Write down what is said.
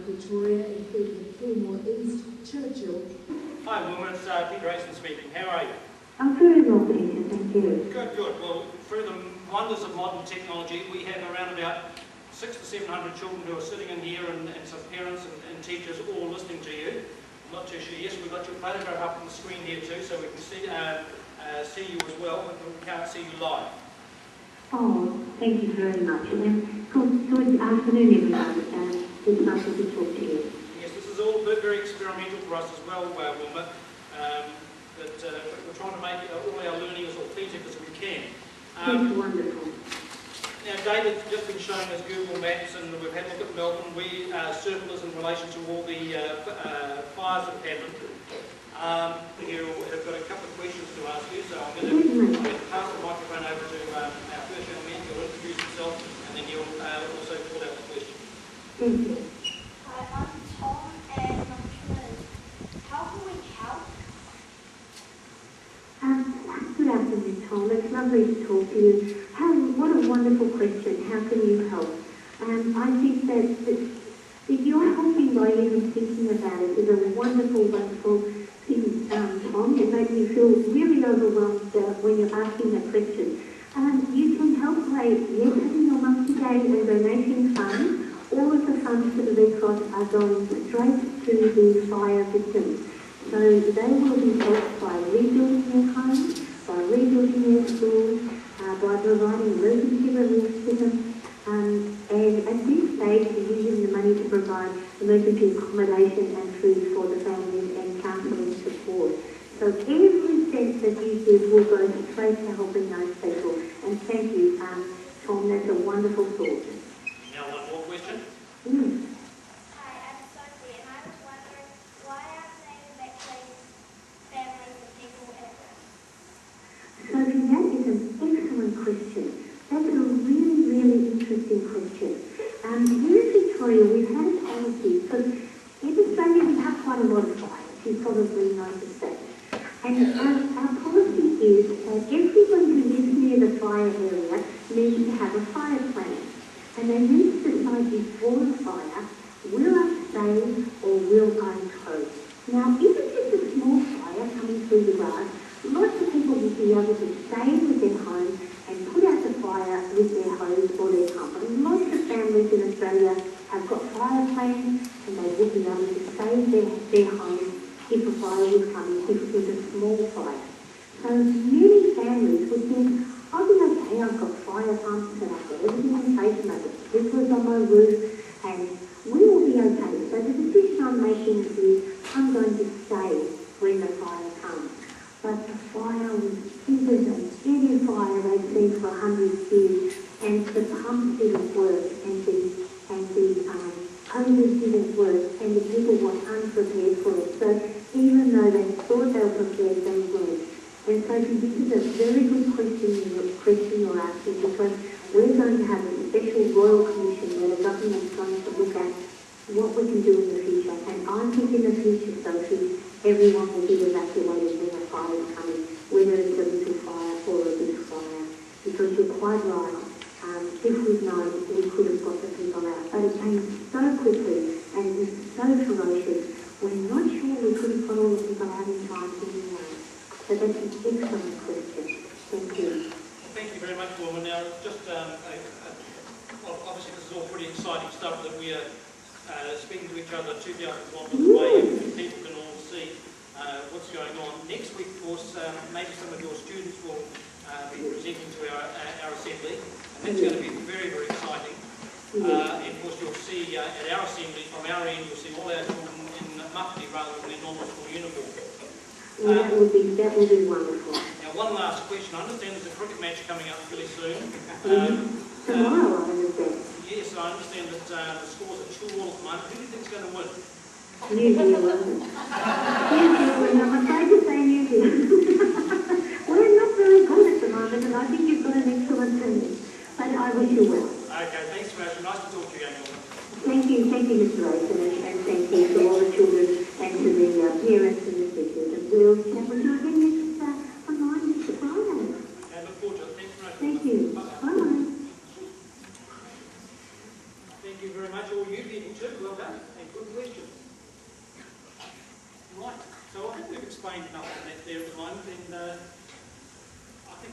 Victoria, including Gilmore East, Churchill. Hi, Wilma, it's Peter Rayson speaking. How are you? I'm very well, Peter, thank you. Good, good. Well, through the wonders of modern technology, we have around about 600 to 700 children who are sitting in here, and some parents and teachers all listening to you. I'm not too sure. Yes, we've got your photograph up on the screen here too, so we can see you as well, but we can't see you live. Oh, thank you very much. And good afternoon, everyone. It's lovely to talk to you. Yes, this is all very experimental for us as well, Wilma. We're trying to make all our learning as authentic as we can. That's wonderful. Now, David's just been showing us Google Maps, and we've had a look at Melbourne. We circled us in relation to all the fires that have happened. You have got a couple of questions to ask you, so I'm going to pass the microphone over to our first young man. He'll introduce himself, and then he'll also put out the question. Thank you. Hi, I'm Tom, and I'm curious, how can we help? Good afternoon, Tom. It's lovely to talk to you. What a wonderful question. How can you help? I think that you're helping by even thinking about it is a wonderful, wonderful thing, Tom. It makes me feel really overwhelmed when you're asking that question. You can help by having your monthly and donation funds. All of the funds for the Red Cross are going straight to the fire victims. So they will be helped by rebuilding their homes, by rebuilding their schools, by providing emergency relief to them, and at this stage we're using the money to provide emergency accommodation and food for the families and counselling support. So every cent that you give will go straight to helping those people. And thank you, Tom, that's a wonderful thought. Now, one more question. Hi, I'm Sophie, and I was wondering, why aren't they evacuating families and people at risk? Sophie, that is an excellent question. That's a really, really interesting question. Here in Victoria, we've had a policy, because in Australia we have quite a lot of fires. You probably noticed that. And our policy is that everyone who lives near the fire area needs to have a fire plan. And they need to decide before the fire, will I stay or will I tow? Now, if it's just a small fire coming through the grass, lots of people will be able to stay with their homes and put out the fire with their hose or their pump. And lots of families in Australia have got fire plans, and they will be able to save their homes if a fire was coming, if it was a small fire. So many families would think, I'll be okay, I've got fire pumps and I've got everything in place and I've got sprinklers on my roof, and we will be okay. So the decision I'm making is I'm going to stay when the fire comes. But the fire was bigger than any fire they've seen for 100 years, and the pumps didn't work, and the hoses didn't work, and the people were unprepared for it. So even though they thought they were prepared, they weren't. And so this is a very good question you're asking, because we're going to have a special Royal Commission where the government's going to look at what we can do in the future. And I think in the future, Sophie, everyone will be evacuated when the fire is coming, whether it's a little fire or a big fire. Because you're quite right. If we'd known, we could have got the people out. But it came so quickly and it was so ferocious. We're not sure we could have got all the people out in time anyway. So that's an excellent question. Thank you. Well, thank you very much, Wilma. Now, just obviously this is all pretty exciting stuff that we are speaking to each other 2,000 kilometres away, and people can all see what's going on. Next week, of course, maybe some of your students will be presenting to our assembly, and that's going to be very, very exciting. And of course, you'll see at our assembly, from our end, you'll see all our children in mufti rather than in normal school uniform. That will be wonderful. Now, one last question. I understand there's a cricket match coming up really soon. Tomorrow, I understand. Yes, I understand that the scores are 2-all at the moment. Who do you think is going to win? New Zealand. I'm afraid to say New Zealand. We're not very good at the moment, and I think you've got an excellent team. But I wish you well. Okay, thanks very much. Nice to talk to you again, Wilma. Thank you, Mr. Rayson, and thank you to all the children and to the parents and the teachers. And we'll chat with you again online next Friday. Okay, look forward to it. Thanks very much. Thank you. Bye. Thank you very much, all you people too. Well done, and good questions. Right, so I think we've explained enough on that there at the moment, and I think